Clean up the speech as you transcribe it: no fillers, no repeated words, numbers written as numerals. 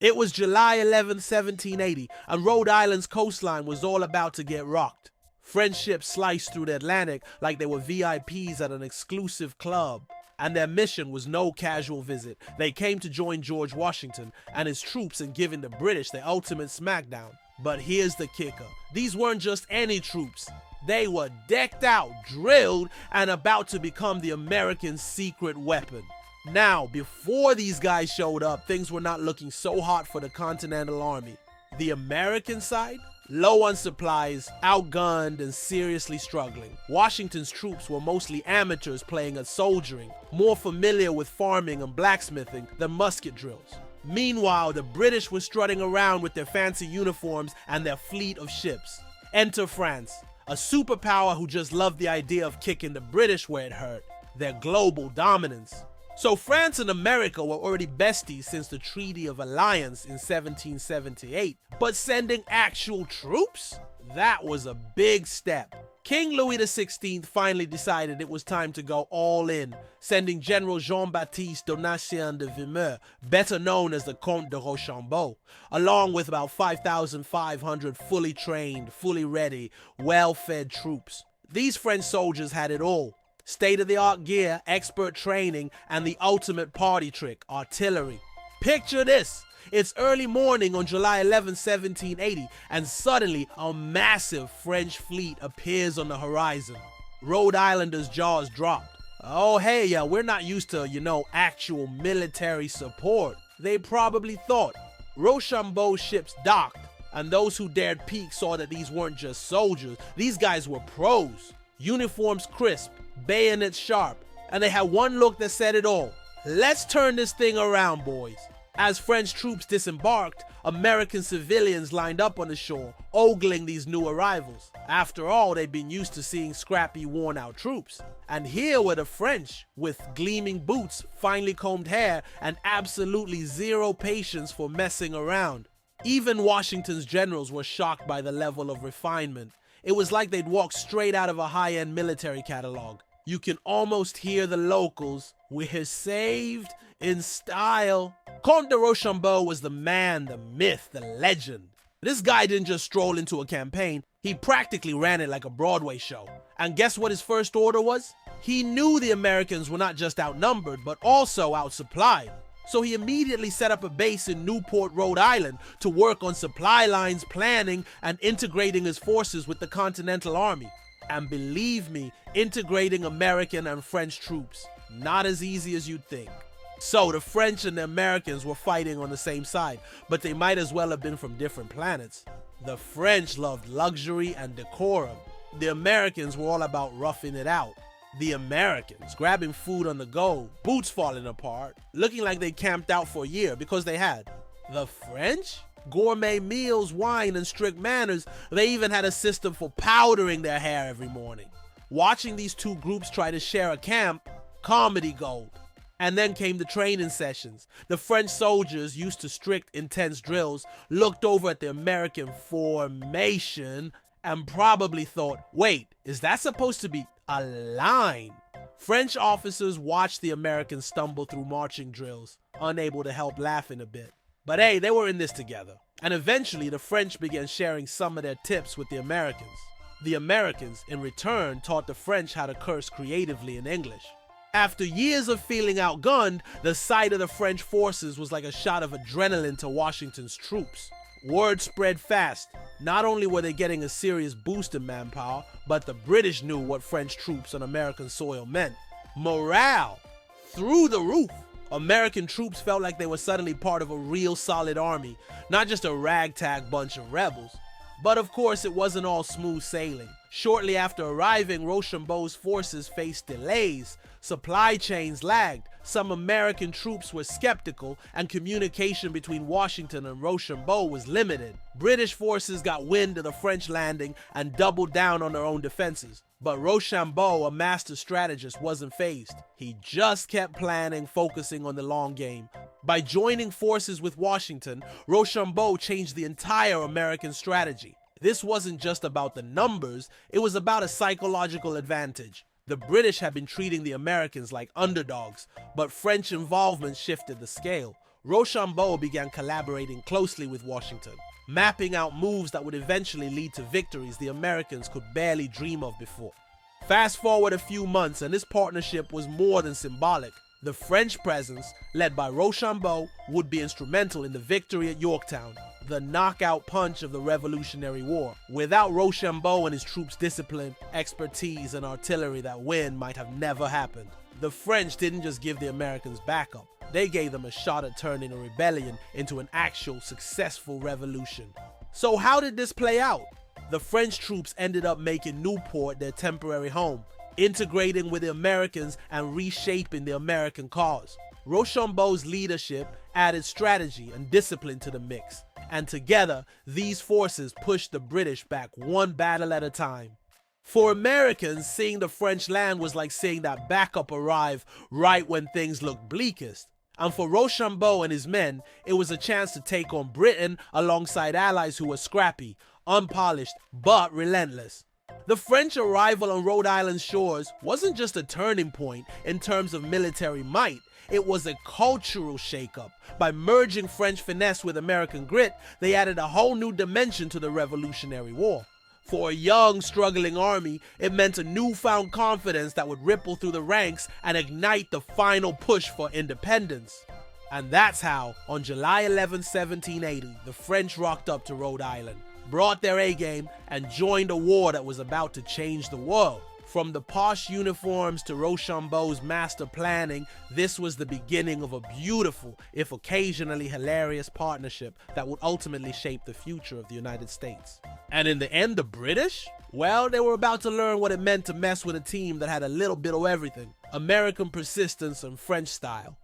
It was July 11th, 1780, and Rhode Island's coastline was all about to get rocked. French ships sliced through the Atlantic like they were VIPs at an exclusive club. And their mission was no casual visit. They came to join George Washington and his troops in giving the British the ultimate smackdown. But here's the kicker. These weren't just any troops. They were decked out, drilled, and about to become the American secret weapon. Now, before these guys showed up, things were not looking so hot for the Continental Army. The American side? Low on supplies, outgunned, and seriously struggling. Washington's troops were mostly amateurs playing at soldiering, more familiar with farming and blacksmithing than musket drills. Meanwhile, the British were strutting around with their fancy uniforms and their fleet of ships. Enter France, a superpower who just loved the idea of kicking the British where it hurt, their global dominance. So France and America were already besties since the Treaty of Alliance in 1778, but sending actual troops? That was a big step. King Louis XVI finally decided it was time to go all in, sending General Jean-Baptiste Donatien de Vimeur, better known as the Comte de Rochambeau, along with about 5,500 fully trained, fully ready, well-fed troops. These French soldiers had it all. State-of-the-art gear, expert training, and the ultimate party trick, artillery. Picture this. It's early morning on July 11, 1780, and suddenly a massive French fleet appears on the horizon. Rhode Islanders' jaws dropped. Oh hey, we're not used to, actual military support, they probably thought. Rochambeau's ships docked, and those who dared peek saw that these weren't just soldiers, these guys were pros. Uniforms crisp, bayonets sharp, and they had one look that said it all. Let's turn this thing around, boys. As French troops disembarked, American civilians lined up on the shore, ogling these new arrivals. After all, they'd been used to seeing scrappy, worn-out troops. And here were the French, with gleaming boots, finely combed hair, and absolutely zero patience for messing around. Even Washington's generals were shocked by the level of refinement. It was like they'd walked straight out of a high-end military catalog. You can almost hear the locals, "We're saved in style." Comte de Rochambeau was the man, the myth, the legend. This guy didn't just stroll into a campaign, he practically ran it like a Broadway show. And guess what his first order was? He knew the Americans were not just outnumbered, but also outsupplied. So he immediately set up a base in Newport, Rhode Island to work on supply lines, planning, and integrating his forces with the Continental Army. And believe me, integrating American and French troops, not as easy as you'd think. So the French and the Americans were fighting on the same side, but they might as well have been from different planets. The French loved luxury and decorum. The Americans were all about roughing it out. The Americans grabbing food on the go, boots falling apart, looking like they camped out for a year because they had. The French? Gourmet meals, wine, and strict manners. They even had a system for powdering their hair every morning. Watching these two groups try to share a camp, comedy gold. And then came the training sessions. The French soldiers, used to strict, intense drills, looked over at the American formation and probably thought, wait, is that supposed to be a line? French officers watched the Americans stumble through marching drills, unable to help laughing a bit. But hey, they were in this together. And eventually, the French began sharing some of their tips with the Americans. The Americans, in return, taught the French how to curse creatively in English. After years of feeling outgunned, the sight of the French forces was like a shot of adrenaline to Washington's troops. Word spread fast. Not only were they getting a serious boost in manpower, but the British knew what French troops on American soil meant. Morale through the roof. American troops felt like they were suddenly part of a real solid army, not just a ragtag bunch of rebels. But of course, it wasn't all smooth sailing. Shortly after arriving, Rochambeau's forces faced delays. Supply chains lagged. Some American troops were skeptical, and communication between Washington and Rochambeau was limited. British forces got wind of the French landing and doubled down on their own defenses. But Rochambeau, a master strategist, wasn't fazed. He just kept planning, focusing on the long game. By joining forces with Washington, Rochambeau changed the entire American strategy. This wasn't just about the numbers, it was about a psychological advantage. The British had been treating the Americans like underdogs, but French involvement shifted the scale. Rochambeau began collaborating closely with Washington, mapping out moves that would eventually lead to victories the Americans could barely dream of before. Fast forward a few months and this partnership was more than symbolic. The French presence, led by Rochambeau, would be instrumental in the victory at Yorktown, the knockout punch of the Revolutionary War. Without Rochambeau and his troops' discipline, expertise, and artillery, that win might have never happened. The French didn't just give the Americans backup, they gave them a shot at turning a rebellion into an actual successful revolution. So how did this play out? The French troops ended up making Newport their temporary home, integrating with the Americans and reshaping the American cause. Rochambeau's leadership added strategy and discipline to the mix, and together, these forces pushed the British back one battle at a time. For Americans, seeing the French land was like seeing that backup arrive right when things looked bleakest. And for Rochambeau and his men, it was a chance to take on Britain alongside allies who were scrappy, unpolished, but relentless. The French arrival on Rhode Island's shores wasn't just a turning point in terms of military might, it was a cultural shakeup. By merging French finesse with American grit, they added a whole new dimension to the Revolutionary War. For a young, struggling army, it meant a newfound confidence that would ripple through the ranks and ignite the final push for independence. And that's how, on July 11, 1780, the French rocked up to Rhode Island, brought their A-game, and joined a war that was about to change the world. From the posh uniforms to Rochambeau's master planning, this was the beginning of a beautiful, if occasionally hilarious, partnership that would ultimately shape the future of the United States. And in the end, the British? Well, they were about to learn what it meant to mess with a team that had a little bit of everything: American persistence and French style.